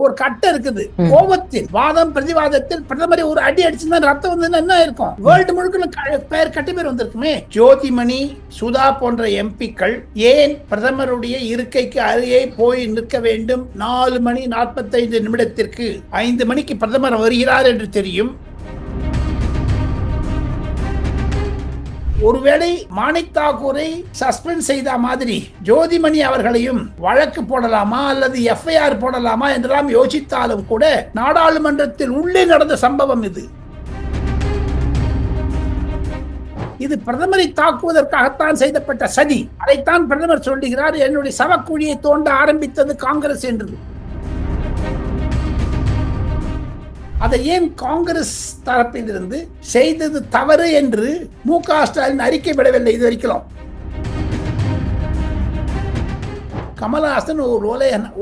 ஒரு கட்டம் இருக்குது. கோபத்தில் வாதம் பிரதிவாதத்தில் பிரதமரை ஒரு அடி அடிச்சுதான் ரத்தம் வந்து என்ன இருக்கும்? வேர்ல்டு முழுக்க பெயர் கட்டி பேர் வந்திருக்குமே. ஜோதிமணி, சுதா போன்ற எம்பிக்கள் ஏன் பிரதமருடைய இருக்கைக்கு அருகே போய் நிற்க வேண்டும்? 4 மணி 45 நிமிடத்திற்கு 5 மணிக்கு பிரதமர் வருகிறார் என்று தெரியும். ஒருவேளை மாணிக் தாக்கூரை சஸ்பெண்ட் செய்த மாதிரி ஜோதிமணி அவர்களையும் வழக்கு போடலாமா அல்லது எஃப்ஐஆர் போடலாமா என்றெல்லாம் யோசித்தாலும் கூட நாடாளுமன்றத்தில் உள்ளே நடந்த சம்பவம் இது பிரதமரை தாக்குவதற்காகத்தான் செய்யப்பட்ட சதி. அதைத்தான் பிரதமர் சொல்லுகிறார், என்னுடைய சவக்குழியை தோண்ட ஆரம்பித்தது காங்கிரஸ் என்று. அதை ஏன் காங்கிரஸ் தரப்பில் இருந்து செய்தது தவறு என்று மு.க. ஸ்டாலின் அறிக்கை விடவில்லை இதுவரைக்கும். கமல்ஹாசன் ஒரு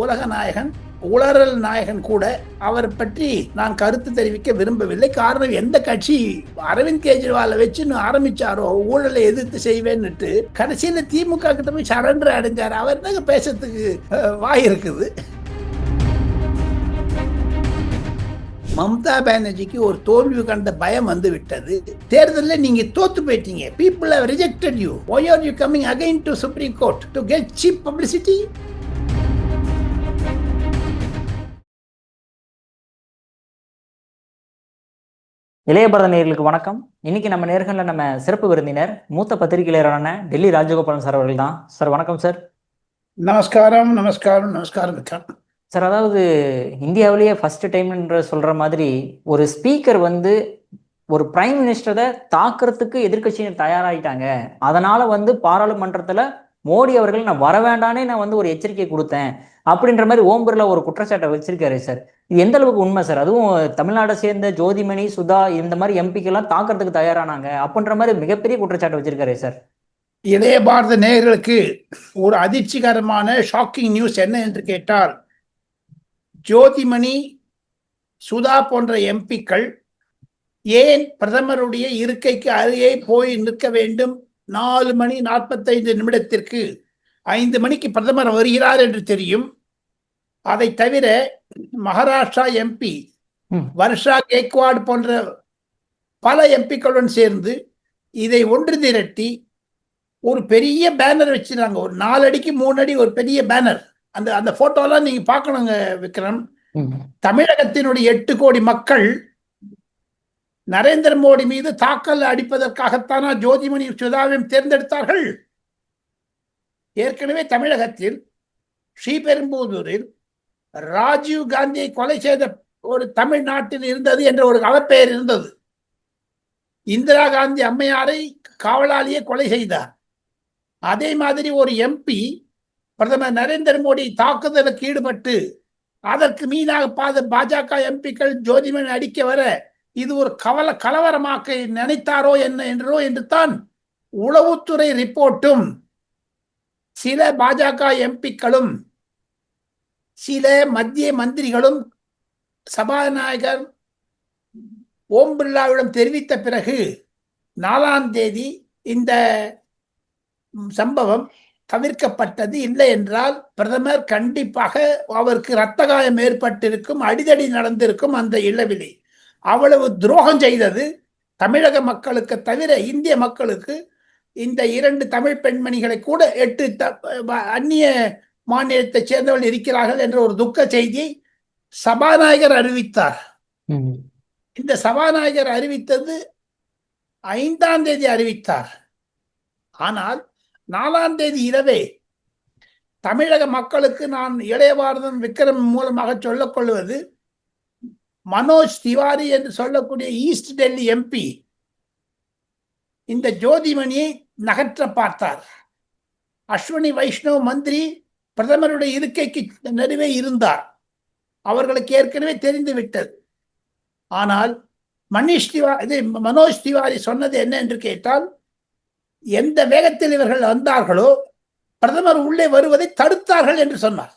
உலக நாயகன், உளறல் நாயகன் கூட. அவர் பற்றி நான் கருத்து தெரிவிக்க விரும்பவில்லை. காரணம், எந்த கட்சி அரவிந்த் கெஜ்ரிவாலை வச்சு ஆரம்பிச்சாரோ ஊழலை எதிர்த்து செய்வேன்னுட்டு கடைசியில திமுக கிட்ட போய் சரண்டர் அடைஞ்சார். அவர் என்னங்க பேசுறதுக்கு வாய் இருக்குது? மம்தா பானர்ஜிக்கு ஒரு தோல்வி கண்ட பயம் வந்து விட்டது. தேர்தலில் நீங்க தோத்து போயிட்டீங்க. people have rejected you. Why are you coming again to Supreme Court to get cheap publicity? இளைய பாரத நேயர்களுக்கு வணக்கம். இன்னைக்கு நம்ம நேர்களில் நம்ம சிறப்பு விருந்தினர் மூத்த பத்திரிகையாளரான டெல்லி ராஜகோபாலன் சார் அவர்கள் தான். சார் வணக்கம் சார். நமஸ்காரம். நமஸ்காரம். நமஸ்காரம் சார், அதாவது இந்தியாவிலேயே ஃபர்ஸ்ட் டைம்ன்ற சொல்ற மாதிரி ஒரு ஸ்பீக்கர் வந்து ஒரு பிரைம் மினிஸ்டரை தாக்குறதுக்கு எதிர்கட்சியினர் தயாராகிட்டாங்க. அதனால பாராளுமன்றத்துல மோடி அவர்கள் நான் வர வேண்டானே நான் ஒரு எச்சரிக்கை கொடுத்தேன் அப்படின்ற மாதிரி ஓம் பிர்லா ஒரு குற்றச்சாட்டை வச்சிருக்காரு சார். இது எந்த அளவுக்கு உண்மை சார்? அதுவும் தமிழ்நாட்டை சேர்ந்த ஜோதிமணி, சுதா இந்த மாதிரி எம்பிக்கெல்லாம் தாக்குறதுக்கு தயாரானாங்க அப்படின்ற மாதிரி மிகப்பெரிய குற்றச்சாட்டை வச்சிருக்காரு சார். இளைய பாரத நேயர்களுக்கு ஒரு அதிர்ச்சிகரமான ஷாக்கிங் நியூஸ் என்ன என்று கேட்டால், ஜோதிமணி, சுதா போன்ற எம்பிக்கள் ஏன் பிரதமருடைய இருக்கைக்கு அருகே போய் நிற்க வேண்டும்? 4 மணி 45 நிமிடத்திற்கு 5 மணிக்கு பிரதமர் வருகிறார் என்று தெரியும். அதை தவிர மகாராஷ்டிரா எம்பி வர்ஷா கேக்வாட் போன்ற பல எம்பிக்களுடன் சேர்ந்து இதை ஒன்று திரட்டி ஒரு பெரிய பேனர் வச்சிருந்தாங்க. ஒரு 4 அடிக்கு 3 அடி ஒரு பெரிய பேனர். அந்த போட்டோலாம் நீங்க பார்க்கணுங்க விக்ரம். தமிழகத்தினுடைய 8 கோடி மக்கள் நரேந்திர மோடி மீது தாக்கல் அடிப்பதற்காகத்தானா ஜோதிமணி சுதாவையும் தேர்ந்தெடுத்தார்கள்? ஏற்கனவே தமிழகத்தில் ஸ்ரீபெரும்புதூரில் ராஜீவ் காந்தியை கொலை செய்த ஒரு தமிழ்நாட்டில் இருந்தது என்ற ஒரு அவப்பெயர் இருந்தது. இந்திரா காந்தி அம்மையாரை காவலாளியே கொலை செய்தார். அதே மாதிரி ஒரு எம்பி பிரதமர் நரேந்திர மோடி தாக்குதலுக்கு ஈடுபட்டு அதற்கு மீதாக பாஜக எம்பிக்கள் ஜோதிமணி அடிக்க வர இது ஒரு கலவரமாக்க நினைத்தாரோ என்று தான் உளவுத்துறை ரிப்போர்ட்டும் சில பாஜக எம்பிக்களும் சில மத்திய மந்திரிகளும் சபாநாயகர் ஓம் பிர்லாவிடம் தெரிவித்த பிறகு 4ஆம் தேதி இந்த சம்பவம் தவிர்க்கப்பட்டது. இல்லை என்றால் பிரதமர் கண்டிப்பாக அவருக்கு இரத்த காயம் ஏற்பட்டிருக்கும், அடிதடி நடந்திருக்கும். அந்த இளவிலே அவ்வளவு துரோகம் செய்தது தமிழக மக்களுக்கு தவிர இந்திய மக்களுக்கு. இந்த 2 தமிழ் பெண்மணிகளை கூட 8 அந்நிய மாநிலத்தை சேர்ந்தவர்கள் இருக்கிறார்கள் என்ற ஒரு துக்க செய்தியை சபாநாயகர் அறிவித்தார். இந்த சபாநாயகர் அறிவித்தது 5ஆம் தேதி அறிவித்தார். ஆனால் 4ஆம் தேதி இரவே தமிழக மக்களுக்கு நான் இளைய பாரதம் விக்ரம் மூலமாக சொல்லிக் கொள்வது, மனோஜ் திவாரி என்று சொல்லக்கூடிய ஈஸ்ட் டெல்லி எம்பி இந்த ஜோதிமணியை நகற்ற பார்த்தார். அஸ்வினி வைஷ்ணவ் மந்திரி பிரதமருடைய இருக்கைக்கு நடுவே இருந்தார். அவர்களுக்கு ஏற்கனவே தெரிந்து விட்டது. ஆனால் மனோஜ் திவாரி சொன்னது என்ன என்று கேட்டால், எந்த வேகத்தில் இவர்கள் வந்தார்களோ பிரதமர் உள்ளே வருவதை தடுத்தார்கள் என்று சொன்னார்.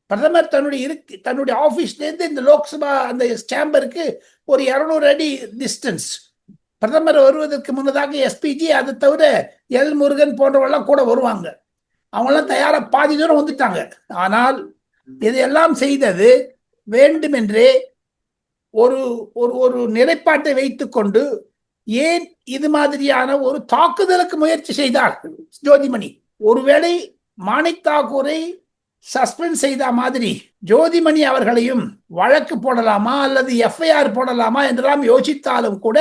பிரதமர் தன்னுடைய ஆபீஸ்லேருந்து இந்த லோக்சபா அந்த சேம்பருக்கு ஒரு 200 அடி டிஸ்டன்ஸ். பிரதமர் வருவதற்கு முன்னதாக எஸ்பிஜி, அதை தவிர எல் முருகன் போன்றவெல்லாம் கூட வருவாங்க. அவங்களாம் தயாரா பாதி தூரம் வந்துட்டாங்க. ஆனால் இதையெல்லாம் செய்தது வேண்டுமென்றே ஒரு ஒரு ஒரு நிலைப்பாட்டை வைத்துக் கொண்டு ஏன் இது மாதிரியான ஒரு தாக்குதலுக்கு முயற்சி செய்தார் ஜோதிமணி. ஒருவேளை மாணிக் தாக்கூரை சஸ்பெண்ட் செய்த மாதிரி ஜோதிமணி அவர்களையும் வழக்கு போடலாமா அல்லது எஃப்ஐஆர் போடலாமா என்றெல்லாம் யோசித்தாலும் கூட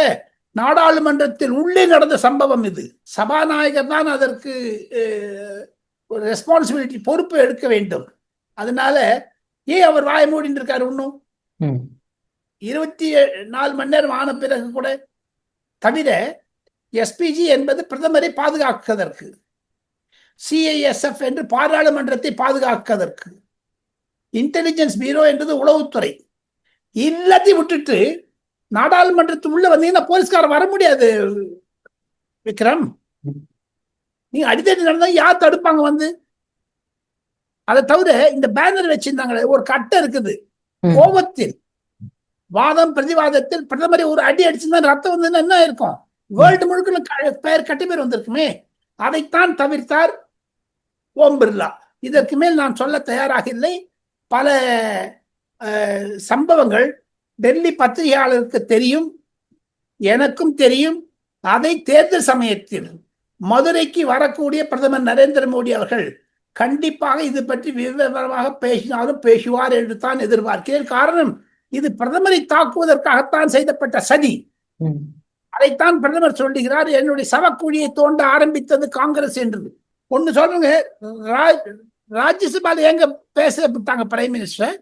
நாடாளுமன்றத்தில் உள்ளே நடந்த சம்பவம் இது. சபாநாயகர் தான் அதற்கு ஒரு ரெஸ்பான்சிபிலிட்டி, பொறுப்பு எடுக்க வேண்டும். அதனால ஏன் அவர் வாய மூடிட்டு இருக்காரு? இன்னும் 24 மணி நேரம் ஆன பிறகு கூட. தவிர எஸ்பிஜி என்பது பிரதமரை பாதுகாப்பதற்கு, சிஐஎஸ்எஃப் என்று பாராளுமன்றத்தை பாதுகாப்பதற்கு, இன்டெலிஜென்ஸ் பியூரோ என்றது உளவுத்துறை. எல்லாத்தையும் விட்டுட்டு நாடாளுமன்றத்துக்கு உள்ள வந்தீங்கன்னா போலீஸ்காரர் வர முடியாது விக்ரம். நீங்க அடித்தடி நடந்தா யார் தடுப்பாங்க வந்து? அதை தவிர இந்த பேனர் வச்சிருந்தாங்களே, ஒரு கட்டை இருக்குது, கோபத்தில் வாதம் பிரதிவாதத்தில் பிரதமரை ஒரு அடி அடிச்சிருந்தா ரத்தம் வந்து என்ன இருக்கும்? வேர்ல்டு முழுக்க பெயர் கட்டி பேர் வந்திருக்குமே. அதைத்தான் தவிர்த்தார் ஓம் பிர்லா. இதற்கு மேல் நான் சொல்ல தயாராக இல்லை. பல சம்பவங்கள் டெல்லி பத்திரிகையாளருக்கு தெரியும், எனக்கும் தெரியும். அதை தேர்தல் சமயத்தில் மதுரைக்கு வரக்கூடிய பிரதமர் நரேந்திர மோடி அவர்கள் கண்டிப்பாக இது பற்றி விவரமாக பேசினாலும் பேசுவார் என்று தான் எதிர்பார்க்கிறேன். காரணம், இது பிரதமரை தாக்குவதற்காகத்தான் செய்யப்பட்ட சதி. அதைத்தான் பிரதமர் சொல்லுகிறார், என்னுடைய சவக்குழியை தோண்ட ஆரம்பித்தது காங்கிரஸ் என்று. ஒன்னு சொல்லுங்க, ராஜ்யசபால எங்க பேச விட்டாங்க பிரைம் மினிஸ்டர்?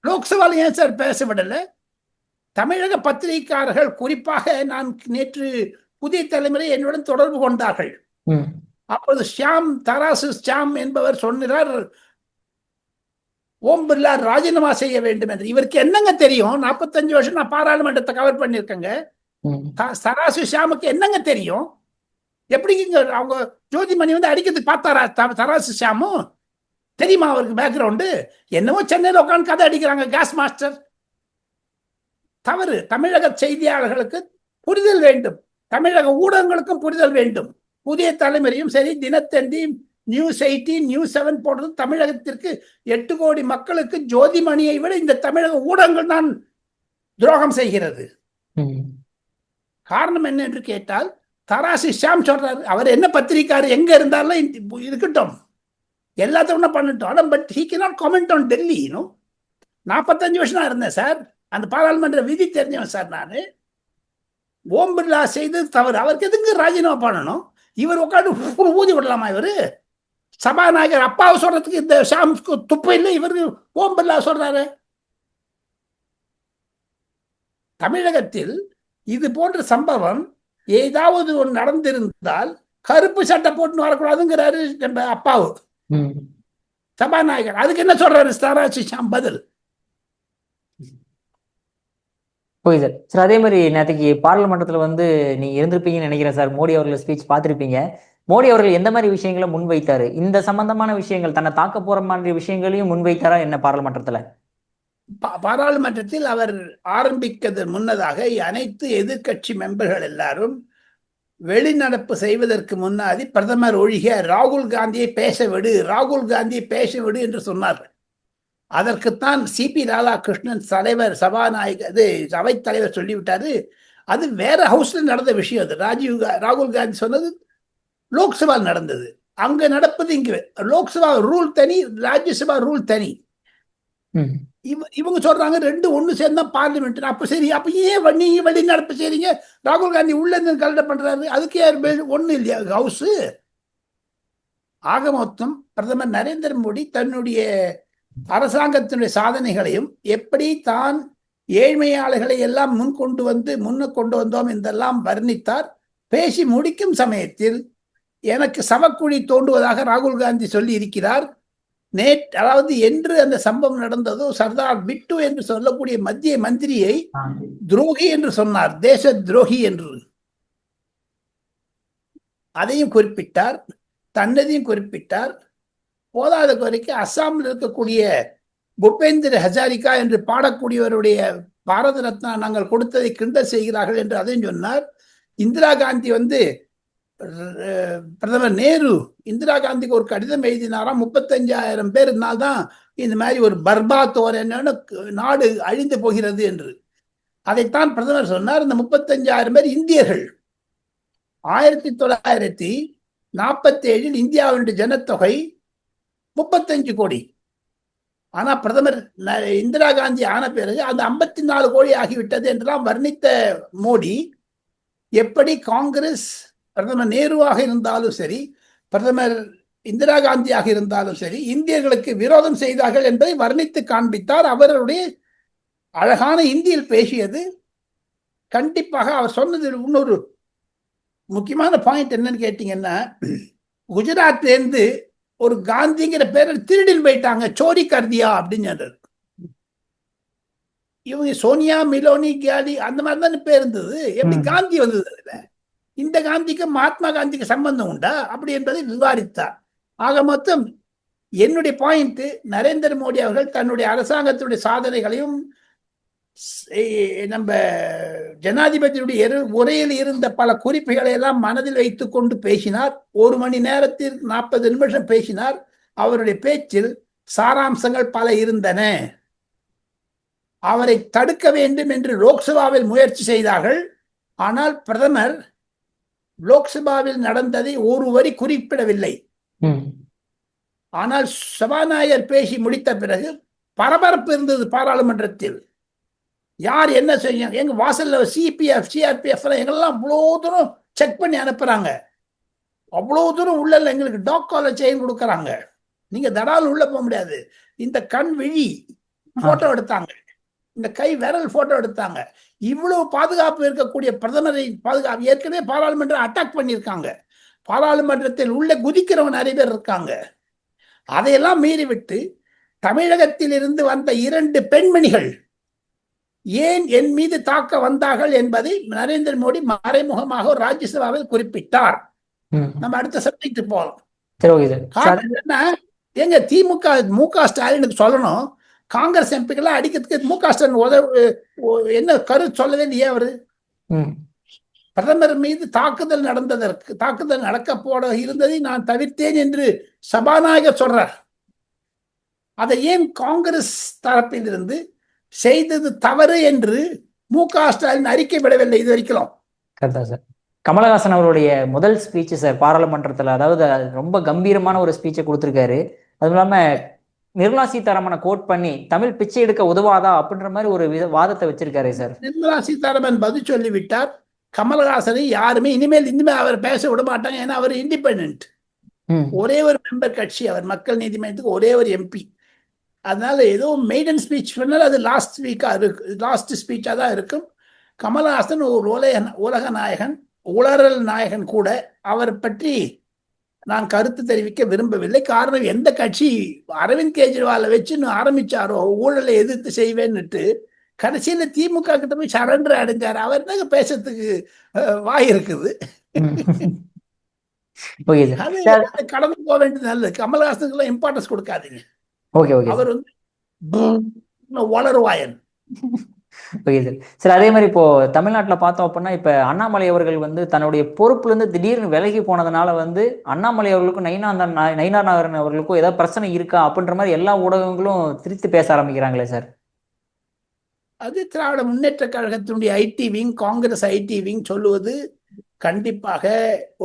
லோக்சபால ஏன் சார் பேச விடல? தமிழக பத்திரிகையாளர்கள், குறிப்பாக நான் நேற்று புதிய தலைமுறை என்னுடன் தொடர்பு கொண்டார்கள். அப்போது தராசு ஷியாம் என்பவர் சொன்னார், ஓம் பிர்லா ராஜினாமா செய்ய வேண்டும் என்று. இவருக்கு என்னங்க தெரியும்? 45 வருஷம் நான் பாராளுமன்றத்தை கவர் பண்ணிருக்கேங்க. தராசு ஷியாமுக்கு என்னங்க தெரியும்? எப்படிங்க அவங்க ஜோதிமணி வந்து அடிக்கிறதுக்கு பார்த்தாரா தராசு ஷியாமு? தெரியுமா அவருக்கு பேக்ரவுண்டு? என்னவோ சென்னையில் உட்காந்து கதை அடிக்கிறாங்க கேஸ் மாஸ்டர். தவறு. தமிழக செய்தியாளர்களுக்கு புரிதல் வேண்டும், தமிழக ஊடகங்களுக்கும் புரிதல் வேண்டும். புதிய தலைமுறையும் சரி, தினத்தந்தி, நியூஸ் 18, நியூஸ் 7 போடுறது தமிழகத்திற்கு 8 கோடி மக்களுக்கு ஜோதிமணியை விட இந்த தமிழக ஊடகங்கள் தான் துரோகம் செய்கிறது. காரணம் என்ன என்று கேட்டால், தராசு ஷியாம் சொல்றாரு, அவர் என்ன பத்திரிக்காரு, எங்க இருந்தாலும் இருக்கட்டும், எல்லாத்தையும் பண்ணட்டும். But he cannot comment on Delhi. 45 வருஷம் தான் இருந்தேன் சார், அந்த பாராளுமன்ற விதி தெரிஞ்சவன் சார் நான். ஓம் பிர்லா செய்து தவறு, அவருக்கு எதுக்கு ராஜினாமா பண்ணணும்? இவர் உட்காந்து ஊதி விடலாமா? இவரு சபாநாயகர் அப்பாவை சொல்றதுக்கு இந்த ஷாமுக்கு துப்பு இல்லை, இவரு ஓம் பிர்லா சொல்றாரு. தமிழகத்தில் இது போன்ற சம்பவம் ஏதாவது ஒன்று நடந்திருந்தால் கருப்பு சட்டை போட்டு வரக்கூடாதுங்கிறாரு நம்ம அப்பாவு சபாநாயகர். அதுக்கு என்ன சொல்றாரு தராசு ஷியாம் பதில்? போய் சார் சார் அதே மாதிரி நேற்றுக்கு பார்லிமெண்டத்தில் வந்து நீங்க இருந்திருப்பீங்கன்னு நினைக்கிறேன் சார். மோடி அவர்கள் ஸ்பீச் பார்த்துருப்பீங்க. மோடி அவர்கள் எந்த மாதிரி விஷயங்களை முன்வைத்தாரு? இந்த சம்பந்தமான விஷயங்கள், தன்னை தாக்க போற மாதிரி விஷயங்களையும் முன்வைத்தாரா என்ன பார்லிமெண்டத்துல? பாராளுமன்றத்தில் அவர் ஆரம்பிக்கிறது முன்னதாக அனைத்து எதிர்கட்சி மெம்பர்கள் எல்லாரும் வெளிநடப்பு செய்வதற்கு முன்னாடி பிரதமர் ஒழிக ராகுல் காந்தியை பேச விடு, ராகுல் காந்தியை பேச விடு என்று சொன்னார்கள். அதற்குத்தான் சிபி ராதாகிருஷ்ணன் தலைவர், சபாநாயகர், அவைத் தலைவர் சொல்லிவிட்டாரு, அது வேற ஹவுஸ்ல நடந்த விஷயம். அது ராகுல் காந்தி சொன்னது லோக்சபா நடந்தது, அங்க நடப்பது இங்க. லோக்சபா ரூல் தனி, ராஜ்யசபா ரூல் தனி. இவங்க சொல்றாங்க ரெண்டு ஒண்ணு சேர்ந்தா பார்லிமெண்ட். அப்ப சரி, அப்ப ஏன் நீங்க வெளி நடப்பு செய்றீங்க? ராகுல் காந்தி உள்ள இருந்து கலெக்ட் பண்றாரு, அதுக்கு ஒண்ணு இல்லையா ஹவுஸ்? ஆக மொத்தம் பிரதமர் நரேந்திர மோடி தன்னுடைய அரசாங்கத்தினுடைய சாதனைகளையும் எப்படி தான் ஏழ்மையாளர்களை எல்லாம் முன்ன கொண்டு வந்தோம் என்றெல்லாம் வர்ணித்தார். பேசி முடிக்கும் சமயத்தில் எனக்கு சவக்குழி தோண்டுவதாக ராகுல் காந்தி சொல்லி இருக்கிறார். அதாவது என்று அந்த சம்பவம் நடந்ததோ, சர்தார் பிட்டு என்று சொல்லக்கூடிய மத்திய மந்திரியை துரோகி என்று சொன்னார், தேச துரோகி என்று. அதையும் குறிப்பிட்டார், தன்னதையும் குறிப்பிட்டார். போதாத குறைக்கு அஸ்ஸாமில் இருக்கக்கூடிய பூபேந்திர ஹசாரிகா என்று பாடக்கூடியவருடைய பாரத ரத்னா நாங்கள் கொடுத்ததை கிண்டல் செய்கிறார்கள் என்று அதையும் சொன்னார். இந்திரா காந்தி வந்து பிரதமர் நேரு இந்திரா காந்திக்கு ஒரு கடிதம் எழுதினாராம், 35,000 பேர் இருந்தால்தான் இந்த மாதிரி ஒரு பர்பாத் என்னன்னு நாடு அழிந்து போகிறது என்று. அதைத்தான் பிரதமர் சொன்னார். இந்த 35,000 பேர் இந்தியர்கள். 1947 இந்தியாவினுடைய ஜனத்தொகை 35 கோடி. ஆனா பிரதமர் இந்திரா காந்தி ஆன பிறகு அந்த 54 கோடி ஆகிவிட்டது என்றெல்லாம் வர்ணித்த மோடி, எப்படி காங்கிரஸ் பிரதமர் நேருவாக இருந்தாலும் சரி, பிரதமர் இந்திரா காந்தியாக இருந்தாலும் சரி, இந்தியர்களுக்கு விரோதம் செய்தார்கள் என்பதை வர்ணித்து காண்பித்தார். அவருடைய அழகான இந்தியில் பேசியது. கண்டிப்பாக அவர் சொன்னது இன்னொரு முக்கியமான பாயிண்ட் என்னன்னு கேட்டீங்கன்னா, குஜராத்ல இருந்து ஒரு காந்திங்கிற பேரில் திருடில் போயிட்டாங்க, சோரி கர்தியா அப்படின்னு சொல்றாரு. இவங்க சோனியா மிலோனி கியாலி அந்த மாதிரி தானே பேர் இருந்தது, எப்படி காந்தி வந்தது? அதுல இந்த காந்திக்கு மகாத்மா காந்திக்கு சம்பந்தம் உண்டா அப்படி என்பதை விவாதித்தார். ஆக மொத்தம் என்னுடைய பாயிண்ட், நரேந்திர மோடி அவர்கள் தன்னுடைய அரசாங்கத்துடைய சாதனைகளையும் நம்ம ஜனாதிபதியுடைய உரையில் இருந்த பல குறிப்புகளை எல்லாம் மனதில் வைத்துக் கொண்டு பேசினார். 1 மணி நேரத்தில் 40 நிமிஷம் பேசினார். அவருடைய பேச்சில் சாராம்சங்கள் பல இருந்தன. அவரை தடுக்க வேண்டும் என்று லோக்சபாவில் முயற்சி செய்தார்கள். ஆனால் பிரதமர் லோக்சபாவில் நடந்ததை ஒரு வரி குறிப்பிடவில்லை. ஆனால் சபாநாயகர் பேசி முடித்த பிறகு பரபரப்பு இருந்தது பாராளுமன்றத்தில். யார் என்ன செய்ய, எங்க வாசல்ல சிபிஎஃப் சிஆர்பிஎஃப் எங்கெல்லாம் அவ்வளோ தூரம் செக் பண்ணி அனுப்புறாங்க. அவ்வளோ தூரம் உள்ள எங்களுக்கு டாக் காலர் செயின் கொடுக்கறாங்க. நீங்க தடால் உள்ள போக முடியாது. இந்த கண் விழி போட்டோ எடுத்தாங்க, இந்த கை விரல் போட்டோ எடுத்தாங்க. இவ்வளவு பாதுகாப்பு இருக்கக்கூடிய பிரதமரை பாதுகாப்பு ஏற்கனவே பாராளுமன்றம் அட்டாக் பண்ணியிருக்காங்க. பாராளுமன்றத்தில் உள்ள குதிக்கிறவன் நிறைய பேர் இருக்காங்க. அதையெல்லாம் மீறிவிட்டு தமிழகத்தில் இருந்து வந்த 2 பெண்மணிகள் ஏன் என் மீது தாக்க வந்தார்கள் என்பதை நரேந்திர மோடி மறைமுகமாக ராஜ்யசபாவில் குறிப்பிட்டார். நம்ம அடுத்த சப்ஜெக்ட் போறோம். எங்க திமுக மு.க. ஸ்டாலினுக்கு சொல்லணும், காங்கிரஸ் எம்பிக்கெல்லாம் அடிக்கிறதுக்கு மு.க. ஸ்டாலின் என்ன கருத்து சொல்லவே இல்லையே. அவரு பிரதமர் மீது தாக்குதல் நடக்க போட இருந்ததை நான் தவிர்த்தேன் என்று சபாநாயகர் சொல்றார். அதை ஏன் காங்கிரஸ் தரப்பில் இருந்து செய்தது தவறு என்று மு.க. ஸ்டாலின் அறிக்கை விடவில்லை இது வரைக்கும். சார், கமலஹாசன் அவருடைய முதல் ஸ்பீச் சார் பாராளுமன்றத்தில், அதாவது ரொம்ப கம்பீரமான ஒரு ஸ்பீச்சை கொடுத்திருக்காரு. அதுவும் இல்லாம நிர்மலா சீதாராமனை கோட் பண்ணி தமிழ் பிச்சை எடுக்க உதவாதா அப்படின்ற மாதிரி ஒரு வாதத்தை வச்சிருக்காரு சார். நிர்மலா சீதாராமன் பதில் சொல்லிவிட்டார். கமலஹாசனை யாருமே இனிமேல் அவர் பேச விட மாட்டாங்க. ஏன்னா அவர் இண்டிபெண்டன்ட், ஒரே ஒரு மெம்பர் கட்சி, அவர் மக்கள் நீதி மய்யத்துக்கு ஒரே ஒரு எம்பி. அதனால ஏதோ மெய்டன் ஸ்பீச் சொன்னால் அது லாஸ்ட் ஸ்பீச்சா தான் இருக்கும். கமலஹாசன் ஒரு உலக நாயகன், உளறல் நாயகன் கூட. அவர் பற்றி நான் கருத்து தெரிவிக்க விரும்பவில்லை. காரணம், எந்த கட்சி அரவிந்த் கெஜ்ரிவாலை வச்சு ஆரம்பிச்சாரோ ஊழலை எதிர்த்து செய்வேன்னுட்டு, கடைசியில திமுக கிட்ட போய் சரண்டர் அடைஞ்சாரு. அவர் தாங்க பேசுறதுக்கு வாய் இருக்குது. கடந்து போக வேண்டியது நல்லது. கமல்ஹாசனுக்கு எல்லாம் இம்பார்ட்டன்ஸ் கொடுக்காதீங்க. அவர் வளருவாயன். சார், அதே மாதிரி இப்போ தமிழ்நாட்டில் பார்த்தோம் அப்படின்னா, இப்ப அண்ணாமலை அவர்கள் தன்னுடைய பொறுப்புல இருந்து திடீர்னு விலகி போனதுனால அண்ணாமலை அவர்களுக்கும் நயினார் நாகரன் அவர்களுக்கும் ஏதாவது பிரச்சனை இருக்கா அப்படின்ற மாதிரி எல்லா ஊடகங்களும் திரித்து பேச ஆரம்பிக்கிறாங்களே சார். அது திராவிட முன்னேற்ற கழகத்தினுடைய IT wing, Congress IT wing சொல்லுவது கண்டிப்பாக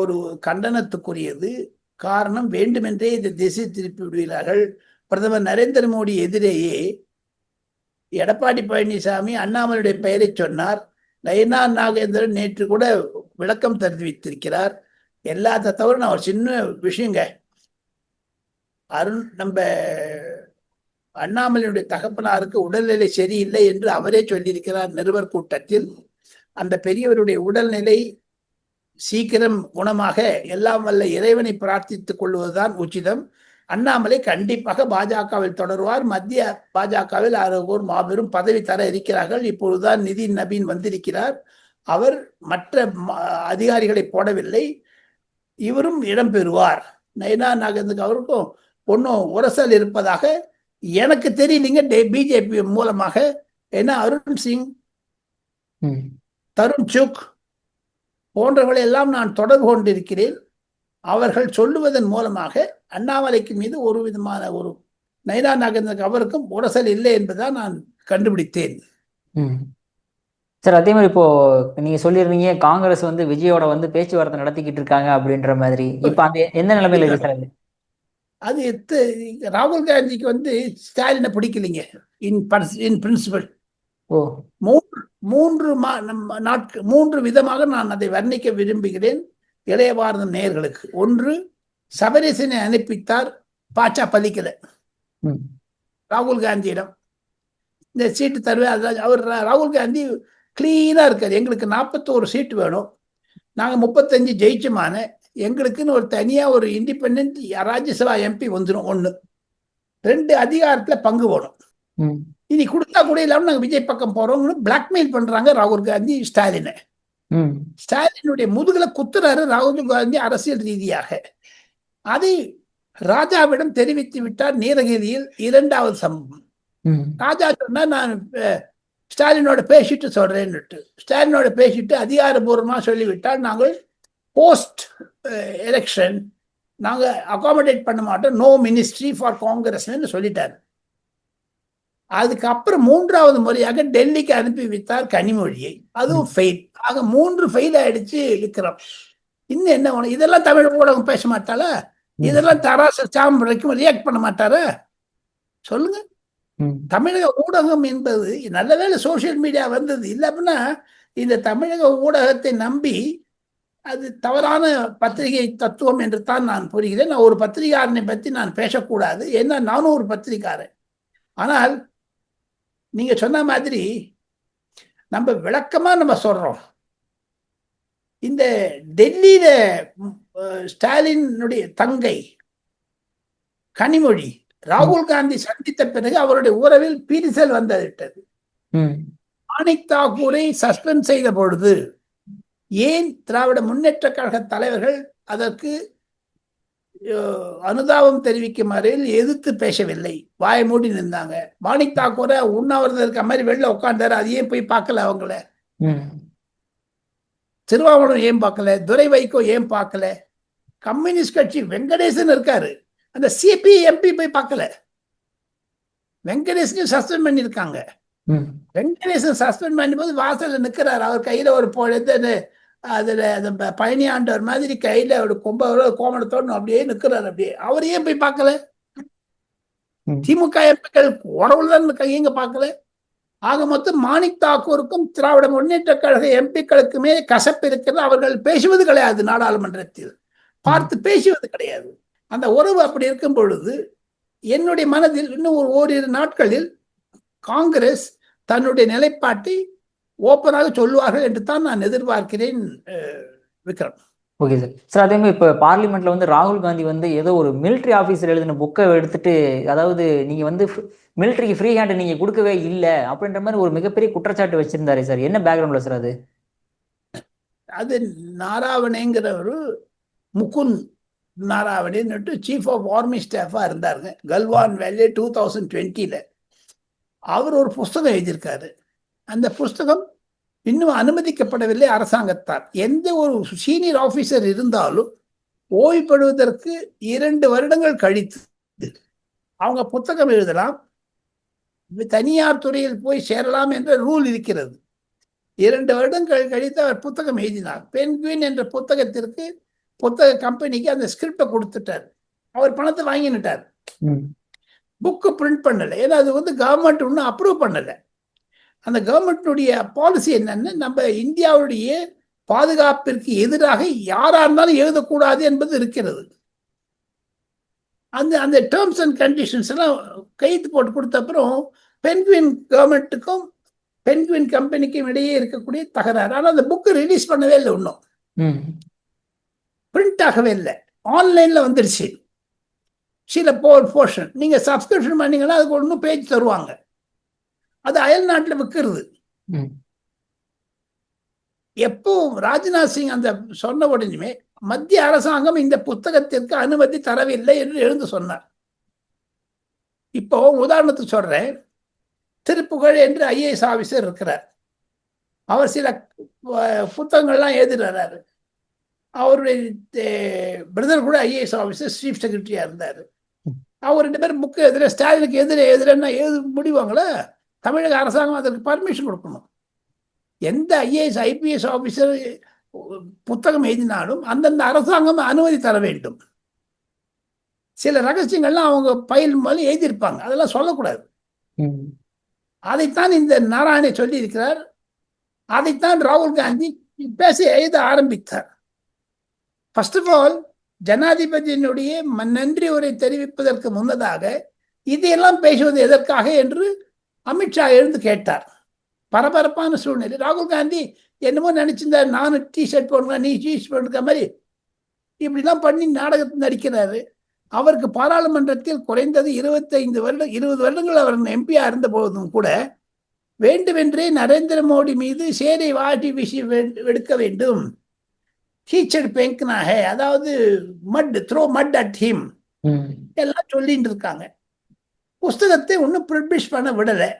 ஒரு கண்டனத்துக்குரியது. காரணம், வேண்டுமென்றே இதை திசை திருப்பி விடுகிறார்கள். பிரதமர் நரேந்திர மோடி எதிரேயே எடப்பாடி பழனிசாமி அண்ணாமலையுடைய பெயரை சொன்னார். நயினார் நாகேந்திரன் நேற்று கூட விளக்கம் தெரிவித்திருக்கிறார். எல்லாத்த தவிர நான் ஒரு சின்ன விஷயங்க, நம்ம அண்ணாமலையுடைய தகப்பனாருக்கு உடல்நிலை சரியில்லை என்று அவரே சொல்லியிருக்கிறார் நிருபர் கூட்டத்தில். அந்த பெரியவருடைய உடல்நிலை சீக்கிரம் குணமாக எல்லாம் வல்ல இறைவனை பிரார்த்தித்துக் கொள்வதுதான் உச்சிதம். அண்ணாமலை கண்டிப்பாக பாஜகவில் தொடருவார். மத்திய பாஜகவில் ஒரு மாபெரும் பதவி தர இருக்கிறார்கள். இப்பொழுதுதான் நிதின் நபீன் வந்திருக்கிறார். அவர் மற்ற அதிகாரிகளை போடவில்லை, இவரும் இடம்பெறுவார். நயினார் நாகேந்திரன் அவருக்கும் ஒன்றும் உரசல் இருப்பதாக எனக்கு தெரியலீங்க பிஜேபி மூலமாக. ஏன்னா அருண் சிங், தருண் சுக், போன்றவர்களை எல்லாம் நான் தொடர்பு கொண்டிருக்கிறேன். அவர்கள் சொல்லுவதன் மூலமாக அண்ணாமலைக்கு மீது ஒரு விதமான ஒரு நைனா நாகேந்திரனுக்கு அவருக்கும் உரசல் இல்லை என்பதுதான் நான் கண்டுபிடித்தேன். சார், அதே மாதிரி இப்போ நீங்க சொல்லியிருந்தீங்க காங்கிரஸ் வந்து விஜயோட வந்து பேச்சுவார்த்தை நடத்திக்கிட்டு இருக்காங்க அப்படின்ற மாதிரி. இப்ப அந்த எந்த நிலைமையில இருக்கு சார்? அது ராகுல் காந்திக்கு வந்து ஸ்டாலினை பிடிக்கலைங்க. இன் பிரின்சிபல் ஓ, மூன்று விதமாக நான் அதை வர்ணிக்க விரும்புகிறேன் இளைய பாரதம் நேயர்களுக்கு. ஒன்று, சபரீசனை அனுப்பித்தார், பாச்சா பலிக்கல ராகுல் காந்தியிடம் இந்த சீட்டு தருவேன். அவர் ராகுல் காந்தி கிளீனா இருக்காரு. எங்களுக்கு 41 சீட்டு வேணும், நாங்க 35 ஜெயிச்சமான, எங்களுக்குன்னு ஒரு தனியா ஒரு இண்டிபெண்ட் ராஜ்யசபா எம்பி வந்துடும். 1, 2 அதிகாரத்துல பங்கு வேணும். இனி கொடுத்தா கூட இல்லாம நாங்க விஜய் பக்கம் போறோம்னு பிளாக்மெயில் பண்றாங்க ராகுல் காந்தி ஸ்டாலினை. ஸ்டாலினுடைய முதுகுல குத்துறாரு ராகுல் காந்தி அரசியல் ரீதியாக. அதை ராஜாவிடம் தெரிவித்து விட்டார் நீலகிரியில். 2வது சம்பவம். ராஜா சொன்னா நான் ஸ்டாலினோட பேசிட்டு சொல்றேன்னு. ஸ்டாலினோட பேசிட்டு அதிகாரபூர்வமா சொல்லிவிட்டால் நாங்கள் போஸ்ட் எலெக்ஷன் நாங்க அகாமடேட் பண்ண மாட்டோம், நோ மினிஸ்ட்ரி ஃபார் காங்கிரஸ் சொல்லிட்டாரு. அதுக்கப்புறம் 3வது முறையாக டெல்லிக்கு அனுப்பி வைத்தார் கனிமொழியை. அதுவும் ஃபெயில். ஆக 3 ஃபெயில் ஆயிடுச்சு விக்ரம். இன்னும் என்ன வேணும்? இதெல்லாம் தமிழ் ஊடகம் பேச மாட்டாளா? இதெல்லாம் தராசு சாம் வரைக்கும் ரியாக்ட் பண்ண மாட்டாரா? சொல்லுங்க. தமிழக ஊடகம் என்பது நல்ல வேளை சோசியல் மீடியா வந்தது. இல்லை அப்படின்னா இந்த தமிழக ஊடகத்தை நம்பி அது தவறான பத்திரிகை தத்துவம் என்று தான் நான் புரிகிறேன். நான் ஒரு பத்திரிகாரனை பற்றி நான் பேசக்கூடாது, ஏன்னா நானும் ஒரு பத்திரிகாரன். ஆனால் நீங்க சொன்ன மாதிரி நம்ம விளக்கமா நம்ம சொல்றோம். இந்த டெல்லியில ஸ்டாலினுடைய தங்கை கனிமொழி ராகுல் காந்தி சந்தித்த பிறகு அவருடைய உறவில் பிரிசல் வந்துவிட்டது. மாணிக் தாக்கூரை சஸ்பெண்ட் செய்த பொழுது ஏன் திராவிட முன்னேற்ற கழக தலைவர்கள் அதற்கு அனுதாபம் தெரிவிக்கும் வரையில் எதிர்த்து பேசவில்லை, வாய மூடி நின்றாங்க. மாணிக் தாக்கூரை உண்ணாவிரதம் இருக்க மாதிரி வெளில உட்கார்ந்தாரு, அது ஏன் போய் பார்க்கல அவங்கள? திருவாவூர் ஏன் பார்க்கல? துரை வைகோ ஏன் பார்க்கல? கம்யூனிஸ்ட் கட்சி வெங்கடேசன் இருக்காரு, அந்த சிபி எம்பி போய் பார்க்கல. வெங்கடேசன் சஸ்பெண்ட் பண்ணிருக்காங்க. வெங்கடேசன் சஸ்பெண்ட் பண்ணும்போது வாசல்ல நிக்கிறாரு. அவர் கையில ஒரு பொழுது அதுல அந்த பழனி ஆண்டவர் மாதிரி கையில ஒரு கோமணத்தோடு அப்படியே நிக்கிறாரு. அப்படியே அவர் ஏன் போய் பார்க்கல? திமுக எம்பிக்கள் உறவுதான் கையங்க பார்க்கல. ஆக மொத்தம் மாணிக் தாக்கூருக்கும் திராவிட முன்னேற்ற கழக எம்பிக்களுக்குமே கசப்பு இருக்கிறது. அவர்கள் பேசுவது கிடையாது, நாடாளுமன்றத்தில் பார்த்து பேசுவது கிடையாது. அந்த உறவு அப்படி இருக்கும் பொழுது என்னுடைய மனதில் இன்னும் ஓரிரு நாட்களில் காங்கிரஸ் தன்னுடைய நிலைப்பாட்டை ஓப்பனாக சொல்லுவார்கள் என்று தான் நான் எதிர்பார்க்கிறேன் விக்ரம். Okay sir. சார், அதே மாதிரி இப்போ பார்லிமெண்ட்ல வந்து ராகுல் காந்தி வந்து ஏதோ ஒரு மிலிட்ரி ஆஃபீஸர் எழுதின புக்கை எடுத்துட்டு, அதாவது நீங்க வந்து மிலிட்ரிக்கு ஃப்ரீ ஹேண்ட் நீங்க கொடுக்கவே இல்லை அப்படின்ற மாதிரி ஒரு மிகப்பெரிய குற்றச்சாட்டு வச்சிருந்தாரு சார். என்ன பேக்ரவுண்ட்ல சார் அது? அது நாராவணேங்கிறவரு, முகுந்த் நாராவணேன்னு சீஃப் ஆஃப் ஆர்மி ஸ்டாஃபா இருந்தாருங்க கல்வான் வேலி 2020. அவர் ஒரு புஸ்தகம் எழுதியிருக்காரு. அந்த புஸ்தகம் இன்னும் அனுமதிக்கப்படவில்லை அரசாங்கத்தால். எந்த ஒரு சீனியர் ஆபீசர் இருந்தாலும் ஓய்வு பெறுவதற்கு 2 வருடங்கள் கழித்து அவங்க புத்தகம் எழுதலாம், தனியார் துறையில் போய் சேரலாம் என்ற ரூல் இருக்கிறது. 2 வருடங்கள் கழித்து அவர் புத்தகம் எழுதினார். பென்குயின் என்ற புத்தகத்திற்கு புத்தக கம்பெனிக்கு அந்த ஸ்கிரிப்டை கொடுத்துட்டார். அவர் பணத்தை வாங்கிட்டார். புக்கு பிரிண்ட் பண்ணல, ஏன்னா அது வந்து கவர்மெண்ட் ஒன்றும் அப்ரூவ் பண்ணல. அந்த கவர்மெண்ட்டுடைய பாலிசி என்னன்னு, நம்ம இந்தியாவுடைய பாதுகாப்பிற்கு எதிராக யாரா இருந்தாலும் எழுதக்கூடாது என்பது இருக்கிறது. அந்த டேர்ம்ஸ் அண்ட் கண்டிஷன்ஸ் எல்லாம் கைத்து போட்டு கொடுத்த அப்புறம் பென்குயின் கவர்மெண்ட்டுக்கும் பென்குயின் கம்பெனிக்கும் இடையே இருக்கக்கூடிய தகராறு. ஆனால் அந்த புக்கு ரிலீஸ் பண்ணவே இல்லை, இன்னும் பிரிண்ட் ஆகவே இல்லை. ஆன்லைன்ல வந்துருச்சு சில போர்ஷன். நீங்க சப்ஸ்கிரிப்ஷன் பண்ணீங்கன்னா அதுக்கு ஒன்றும் பேஜ் தருவாங்க. அது அயல் நாட்டில் விற்கிறது. எப்போ ராஜ்நாத் சிங் அந்த சொன்ன உடனே மத்திய அரசாங்கம் இந்த புத்தகத்திற்கு அனுமதி தரவில்லை என்று எழுந்து சொன்னார். இப்போ உதாரணத்துக்கு சொல்றேன், திருப்புகழ் என்று ஐஏஎஸ் ஆபீசர் இருக்கிறார். அவர் சில புத்தகங்கள்லாம் எழுதிடுறாரு. அவருடைய பிரதர் கூட ஐஏஎஸ் ஆஃபீஸர் சீஃப் செக்ரட்டரியா இருந்தார். அவர் 2 பேரும் புக்கு எதிர ஸ்டாலினுக்கு எதிரன்னா எழுத முடிவாங்களா? தமிழக அரசாங்கம் அதற்கு பர்மிஷன் கொடுக்கணும். எந்த ஐஏஎஸ் ஐபிஎஸ் ஆஃபீஸர் புத்தகம் எழுதினாலும் அந்தந்த அரசாங்கம் அனுமதி தர வேண்டும். சில ரகசியங்கள்லாம் அவங்க பயில் மூலம் எழுதியிருப்பாங்க, அதெல்லாம் சொல்லக்கூடாது. அதைத்தான் இந்த நாராயண சொல்லி இருக்கிறார். அதைத்தான் ராகுல் காந்தி பேச எழுத ஆரம்பித்தார். ஃபர்ஸ்ட் ஆஃப் ஆல், ஜனாதிபதியினுடைய நன்றி உரை தெரிவிப்பதற்கு முன்னதாக இதையெல்லாம் பேசுவது எதற்காக என்று அமித்ஷா எழுந்து கேட்டார். பரபரப்பான சூழ்நிலை. ராகுல் காந்தி என்னமோ நினைச்சிருந்தார், நானும் டிஷர்ட் போடுங்க நீ டிஷர்ட் போடுற மாதிரி இப்படிலாம் பண்ணி நாடகத்தை நடிக்கிறாரு. அவருக்கு பாராளுமன்றத்தில் குறைந்தது 20 வருடங்கள் அவர் எம்பியா இருந்த போதும் கூட வேண்டுமென்றே நரேந்திர மோடி மீது சேரை வாட்டி வீசி எடுக்க வேண்டும், கீச்சட் பெங்கனாக, அதாவது த்ரோ மட் அட் ஹிம் எல்லாம் சொல்லிட்டு இருக்காங்க. புஸ்தகத்தை ஒன்றும் பப்ளிஷ் பண்ண விடலை.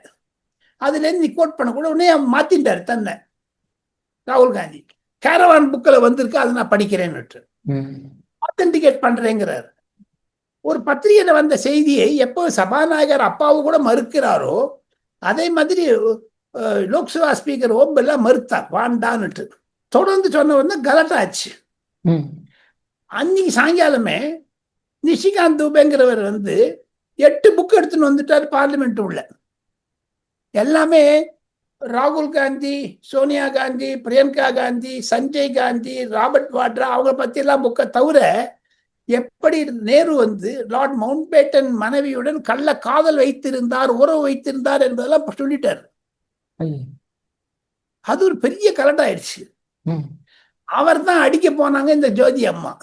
அதுலேருந்து கோட் பண்ண கூட உடனே மாத்திட்டாரு தன்னை. ராகுல் காந்தி கேரவான் புக்கில் வந்திருக்கு, அதை நான் படிக்கிறேன்னு ஆத்தென்டிகேட் பண்றேங்கிறார். ஒரு பத்திரிகையில வந்த செய்தியை எப்போ சபாநாயகர் அப்பாவு கூட மறுக்கிறாரோ அதே மாதிரி லோக்சபா ஸ்பீக்கர் ஓம் பிர்லா மறுத்தார், வாண்டான்னுட்டு. தொடர்ந்து சொன்ன வந்து கலட்டாச்சு. அன்னைக்கு சாயங்காலமே நிஷிகாந்த் துபேங்கிறவர் வந்து 8 புக் எடுத்துன்னு வந்துட்டார் பார்லிமெண்ட் உள்ள. எல்லாமே ராகுல் காந்தி, சோனியா காந்தி, பிரியங்கா காந்தி, சஞ்சய் காந்தி, ராபர்ட் வாட்ரா அவங்க பத்தி எல்லாம் புக்கை தவிர எப்படி நேரு வந்து லார்ட் மவுண்ட் பேட்டன் மனைவியுடன் கள்ள காதல் வைத்திருந்தார், உறவு வைத்திருந்தார் என்பதெல்லாம் சொல்லிட்டார். அது ஒரு பெரிய கலட்டாயிடுச்சு. அவர் தான் அடிக்க போனாங்க இந்த ஜோதி அம்மா.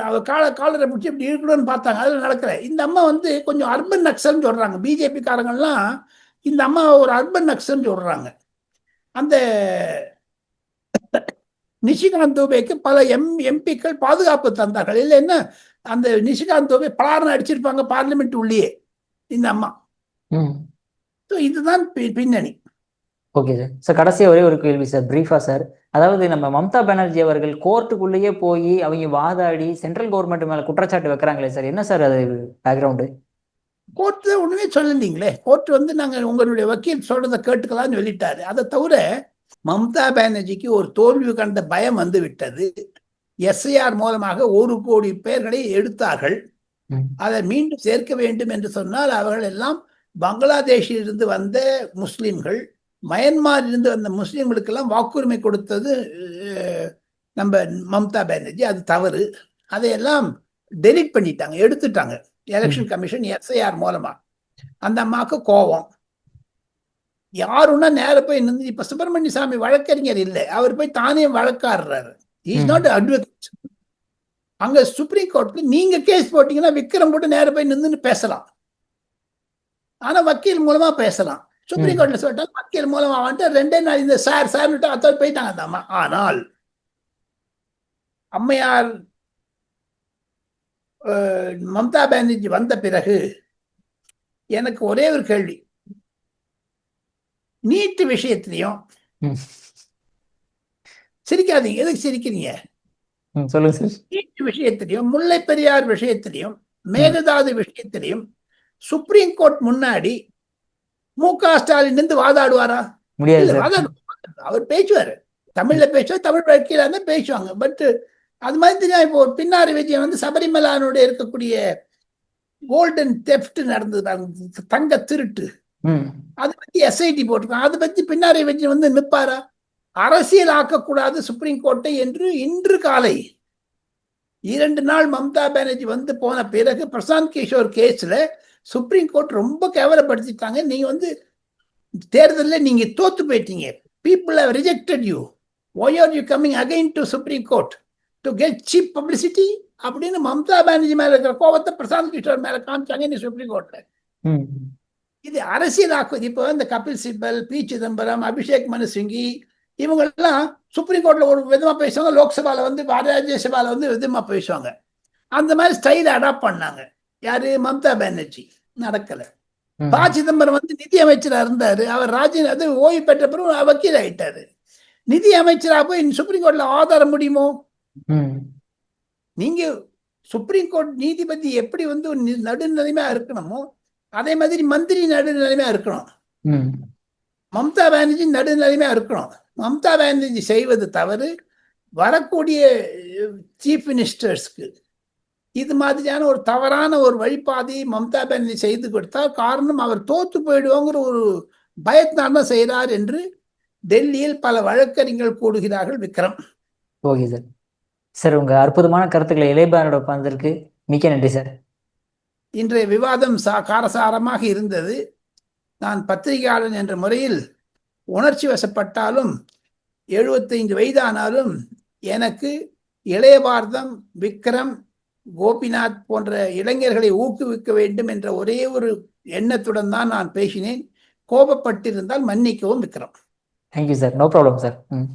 அவர் காலரை பிடிச்சி இப்படி இருக்கணும்னு பார்த்தாங்க, அதில் நடக்கிற. இந்த அம்மா வந்து கொஞ்சம் அர்பன் நக்சல்னு சொல்றாங்க. பிஜேபி காரங்கள்லாம் இந்த அம்மா ஒரு அர்பன் நக்சல்னு சொல்றாங்க. அந்த நிஷிகாந்த் துபேக்கு பல எம்பிக்கள் பாதுகாப்பு தந்தார்கள். இல்லைன்னா அந்த நிஷிகாந்த் துபே பலார்னு அடிச்சிருப்பாங்க பார்லிமெண்ட் உள்ளே இந்த அம்மா. இதுதான் பின்னணி. Okay sir. சார் கடைசியாக ஒரே ஒரு கேள்வி சார், பிரீஃபா சார். அதாவது நம்ம மம்தா பானர்ஜி அவர்கள் கோர்ட்டுக்குள்ளேயே போய் அவங்க வாதாடி சென்ட்ரல் கவர்மெண்ட் மேல குற்றச்சாட்டு வைக்கிறாங்களே சார், என்ன சார் அது பேக்ரவுண்டு? கோர்ட் ஒண்ணுமே சொல்லலீங்களே. கோர்ட் வந்து நாங்க உங்களுடைய வக்கீல் சொல்றதை கேட்டுக்கலாம்னு சொல்லிட்டாரு. அதை தவிர மம்தா பானர்ஜிக்கு ஒரு தோல்வி கண்ட பயம் வந்து விட்டது. எஸ்ஐஆர் மூலமாக 1 கோடி பேர்களை எடுத்தார்கள். அதை மீண்டும் சேர்க்க வேண்டும் என்று சொன்னால் அவர்கள் எல்லாம் பங்களாதேஷில் இருந்து வந்த முஸ்லிம்கள், மயன்மாரில் இருந்து வந்த முஸ்லிம்களுக்கெல்லாம் வாக்குரிமை கொடுத்தது நம்ம மம்தா பானர்ஜி. அது தவறு. அதையெல்லாம் டெலிட் பண்ணிட்டாங்க, எடுத்துட்டாங்க எலெக்ஷன் கமிஷன் எஸ்ஐஆர் மூலமா. அந்த அம்மாவுக்கு கோபம். யாருன்னா நேர போய் நின்று, இப்ப சுப்பிரமணிய சாமி வழக்கறிஞர் இல்லை, அவர் போய் தானே வழக்காடுறாரு. Is not advocate. அங்க சுப்ரீம் கோர்ட்ல நீங்க கேஸ் போட்டீங்கன்னா விக்ரம் போட்டு நேர போய் நின்று பேசலாம், ஆனா வக்கீல் மூலமா பேசலாம். சுப்ரீம் கோர்ட்ல சொல்லிட்டா வக்கீல் மூலமா வந்துட்டு 2 நாள் இந்த சார் அத்தோடு போயிட்டாங்க அந்த அம்மா. ஆனால் அம்மையார் மம்தா பானர்ஜி வந்த பிறகு எனக்கு ஒரே ஒரு கேள்வி. நீட் விஷயத்திலையும் சிரிக்காதீங்க, எதுக்கு சிரிக்கிறீங்க? சொல்லுங்க சார். நீட் விஷயத்திலையும், முல்லை பெரியார் விஷயத்திலையும், மேகதாது விஷயத்திலையும் சுப்ரீம் கோர்ட் முன்னாடி மு.க. ஸ்டாலின் இருந்து வாதாடுவாரா? முடியாது. அவர் பேசுவாரு, தமிழ்ல பேசுவார், தமிழ் வழக்கில இருந்தா பேசுவாங்க. பட் அது மாதிரி தெரியும். இப்போ பின்னாரி விஜயம் வந்து சபரிமலானுடைய இருக்கக்கூடிய கோல்டன் தெஃப்ட் நடந்தது, தங்க திருட்டு, அதை பத்தி எஸ்ஐடி போட்டிருக்காங்க. அதை பத்தி பின்னாரி விஜயம் வந்து நிற்பாரா? அரசியல் ஆக்கக்கூடாது சுப்ரீம் கோர்ட்டை என்று இன்று காலை 2 நாள் மம்தா பானர்ஜி வந்து போன பிறகு பிரசாந்த் கிஷோர் கேஸ்ல சுப்ரீம் கோர்ட் ரொம்ப கேவலப்படுத்திட்டாங்க. நீங்க வந்து தேர்தலில் நீங்க தோத்து போயிட்டீங்க. People have rejected you. why are you coming again to supreme court to get cheap publicity அப்படின்னு மம்தா பானர்ஜி மேல இருக்கிற கோபத்தை பிரசாந்த் கிஷோர் மேல காமிச்சாங்க நீ சுப்ரீம் கோர்ட்ல. இது அரசியல் ஆக்குவது. இப்போ இந்த கபில் சிபல், பி சிதம்பரம், அபிஷேக் மனு சிங்கி இவங்கெல்லாம் சுப்ரீம் கோர்ட்ல ஒரு விதமா பேசுவாங்க, லோக்சபால வந்து ராஜ்யசபால வந்து விதமா பேசுவாங்க. அந்த மாதிரி ஸ்டைல அடாப்ட் பண்ணாங்க. யாரு? மம்தா பானர்ஜி. நடக்கல. ப சிதம்பரம் வந்து நிதி அமைச்சரா இருந்தாரு. அவர் அது ஓய்வு பெற்ற பிறகு வக்கீல் ஆயிட்டாரு. நிதி அமைச்சரா போய் சுப்ரீம் கோர்ட்ல ஆதார முடியுமோ? ம். நீங்க சுப்ரீம் கோர்ட் நீதிபதி எப்படி வந்து நடுநிலைமையா இருக்கணுமோ அதே மாதிரி மந்திரி நடுநிலைமையா இருக்கணும். ம். மம்தா பானர்ஜி நடுநிலைமையா இருக்கணும். மம்தா பானர்ஜி செய்வது தவறு. வரக்கூடிய சீஃப் மினிஸ்டர்ஸ்க்கு இது மாதிரியான ஒரு தவறான ஒரு வழிபாதையை மம்தா பானர்ஜி செய்து கொடுத்தால், காரணம் அவர் தோத்து போயிடுவோங்கிற ஒரு பயத்தினால தான் செய்கிறார் என்று டெல்லியில் பல வழக்கறிஞர்கள் கூடுகிறார்கள். Vikram, okay sir. சார் உங்க அற்புதமான கருத்துக்களை இளையபானோட உட்கார்ந்ததற்கு மிக்க நன்றி சார். இன்றைய விவாதம் காரசாரமாக இருந்தது. நான் பத்திரிகையாளன் என்ற முறையில் உணர்ச்சி வசப்பட்டாலும் 75 வயதானாலும் எனக்கு இளைய பாரதம், விக்ரம், கோபிநாத் போன்ற இளைஞர்களை ஊக்குவிக்க வேண்டும் என்ற ஒரே ஒரு எண்ணத்துடன் தான் நான் பேசினேன். கோபப்பட்டிருந்தால் மன்னிக்கவும் Vikram. Thank you sir. No problem sir. ம்.